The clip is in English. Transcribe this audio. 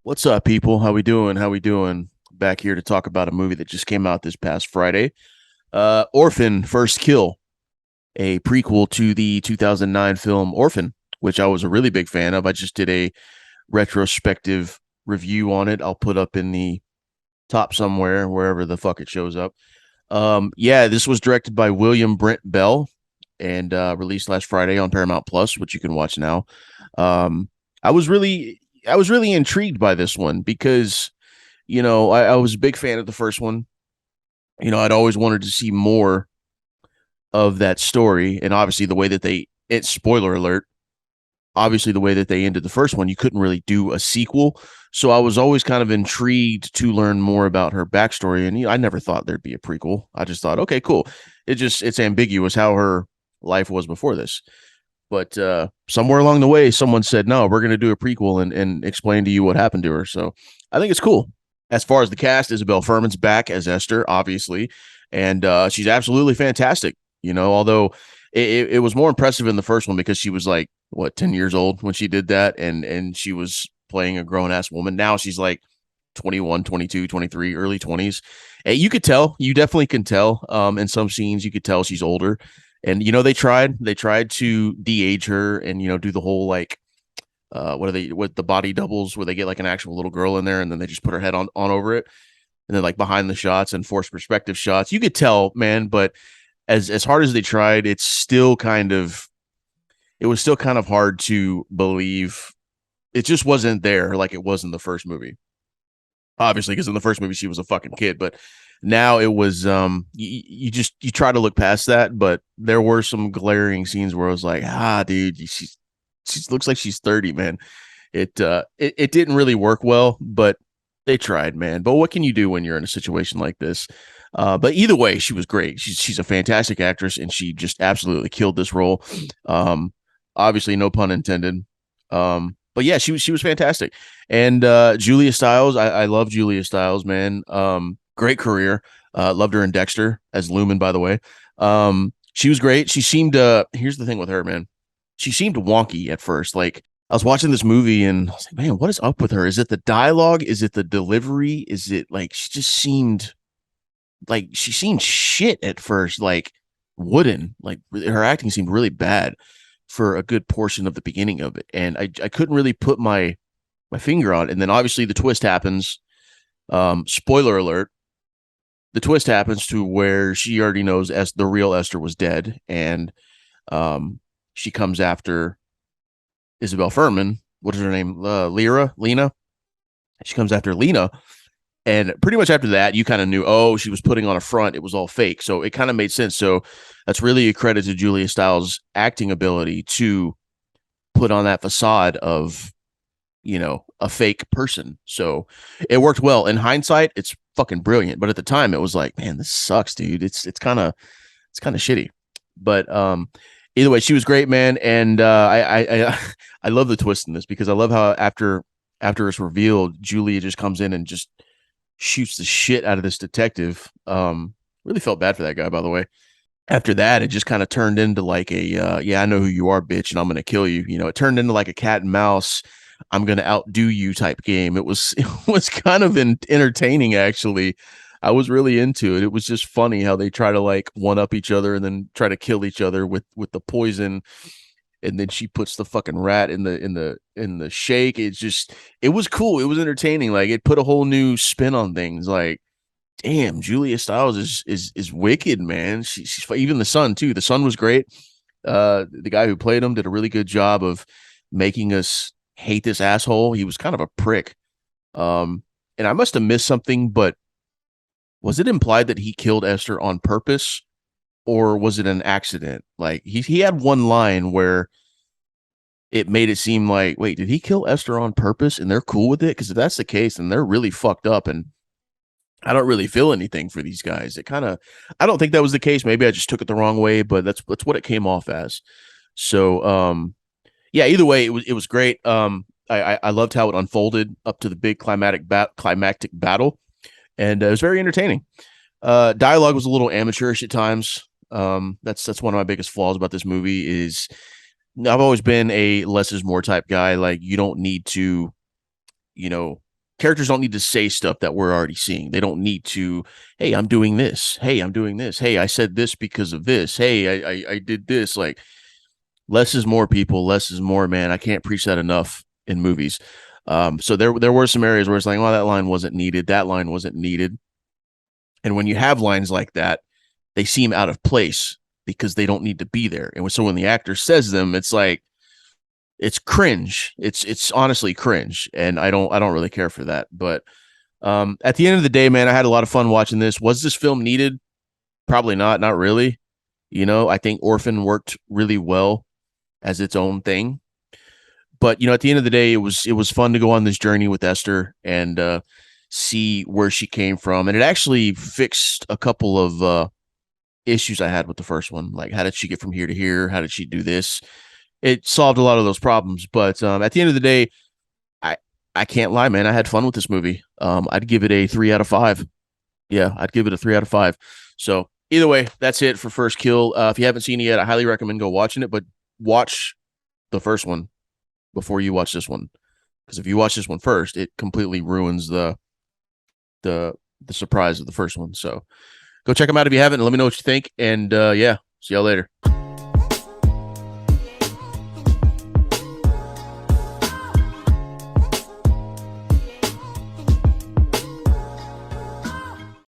What's up, people? How we doing? How we doing? Back here to talk about a movie that just came out this past Friday. Orphan: First Kill, a prequel to the 2009 film Orphan, which I was a really big fan of. I just did a retrospective review on it. I'll put up in the top somewhere, wherever the fuck it shows up. Yeah, this was directed by William Brent Bell and released last Friday on Paramount Plus, which you can watch now. Um, I was really, I was really intrigued by this one because I was a big fan of the first one. I'd always wanted to see more of that story, and obviously the way that spoiler alert, obviously the way that they ended the first one, you couldn't really do a sequel. So I was always kind of intrigued to learn more about her backstory, and I never thought there'd be a prequel. I just thought, okay, cool. It's ambiguous how her life was before this. But somewhere along the way, someone said, no, we're going to do a prequel and explain to you what happened to her. So I think it's cool. As far as the cast, Isabel Furman's back as Esther, obviously, and she's absolutely fantastic. Although it was more impressive in the first one because she was like, what, 10 years old when she did that, and she was playing a grown ass woman. Now she's like 21, 22, 23, early 20s. And you could tell, you definitely can tell. In some scenes, you could tell she's older. And they tried to de-age her and do the whole like what are they with the body doubles where they get like an actual little girl in there and then they just put her head on over it, and then like behind the shots and forced perspective shots. You could tell, man, but as hard as they tried, it was still kind of hard to believe. It just wasn't there like it was in the first movie. Obviously, because in the first movie she was a fucking kid, but now it was you try to look past that, but there were some glaring scenes where I was like, dude, she looks like she's 30, man. It didn't really work well, but they tried, man. But what can you do when you're in a situation like this? But either way, she was great. She's a fantastic actress, and she just absolutely killed this role. Obviously, no pun intended. But yeah, she was fantastic. And Julia Stiles, I love Julia Stiles, man. Great career. Loved her in Dexter as Lumen, by the way. She was great. She seemed here's the thing with her, man. She seemed wonky at first. Like I was watching this movie and I was like, man, what is up with her? Is it the dialogue? Is it the delivery? Is it like she seemed shit at first, like wooden. Like her acting seemed really bad for a good portion of the beginning of it. And I couldn't really put my finger on it. And then obviously the twist happens. Spoiler alert, the twist happens to where she already knows the real Esther was dead, and she comes after Isabel Furman. What is her name? Lena. She comes after Lena, and pretty much after that, you kind of knew, oh, she was putting on a front. It was all fake, so it kind of made sense. So that's really a credit to Julia Stiles' acting ability to put on that facade of a fake person. So it worked well. In hindsight, it's fucking brilliant. But at the time, it was like, man, this sucks, dude. It's kind of shitty. But either way, she was great, man. And I I love the twist in this because I love how after it's revealed, Julia just comes in and just shoots the shit out of this detective. Really felt bad for that guy, by the way. After that, it just kind of turned into like a yeah, I know who you are, bitch, and I'm gonna kill you. It turned into like a cat and mouse, I'm gonna outdo you type game. It was kind of entertaining, actually. I was really into it. It was just funny how they try to like one up each other and then try to kill each other with the poison, and then she puts the fucking rat in the shake. It was cool. It was entertaining. Like it put a whole new spin on things. Like, damn, Julia Stiles is wicked, man. She's even the son too. The son was great. The guy who played him did a really good job of making us hate this asshole. He was kind of a prick. And I must have missed something, but was it implied that he killed Esther on purpose, or was it an accident? Like he had one line where it made it seem like, wait, did he kill Esther on purpose? And they're cool with it? Because if that's the case, then they're really fucked up. And I don't really feel anything for these guys. I don't think that was the case. Maybe I just took it the wrong way, but that's what it came off as. So, yeah, either way, it was great. I loved how it unfolded up to the big climactic battle, and it was very entertaining. Dialogue was a little amateurish at times. That's one of my biggest flaws about this movie is I've always been a less is more type guy. Like you don't need to, you know, characters don't need to say stuff that we're already seeing. They don't need to, hey, I'm doing this. Hey, I'm doing this. Hey, I said this because of this. Hey, I did this. Like, less is more, people. Less is more, man. I can't preach that enough in movies. So there were some areas where it's like, well, that line wasn't needed. That line wasn't needed. And when you have lines like that, they seem out of place because they don't need to be there. And so when the actor says them, it's like, it's cringe. It's honestly cringe, and I don't really care for that. But at the end of the day, man, I had a lot of fun watching this. Was this film needed? Probably not. Not really. You know, I think Orphan worked really well as its own thing. But you know, at the end of the day, it was fun to go on this journey with Esther and see where she came from, and it actually fixed a couple of issues I had with the first one. Like, how did she get from here to here? How did she do this? It solved a lot of those problems. But at the end of the day, I I can't lie, man. I had fun with this movie. I'd give it a 3 out of 5. Yeah, I'd give it a 3 out of 5. So either way, that's it for First Kill. If you haven't seen it yet, I highly recommend go watching it. But watch the first one before you watch this one, because if you watch this one first, it completely ruins the the surprise of the first one. So go check them out if you haven't, and let me know what you think. And yeah, see y'all later.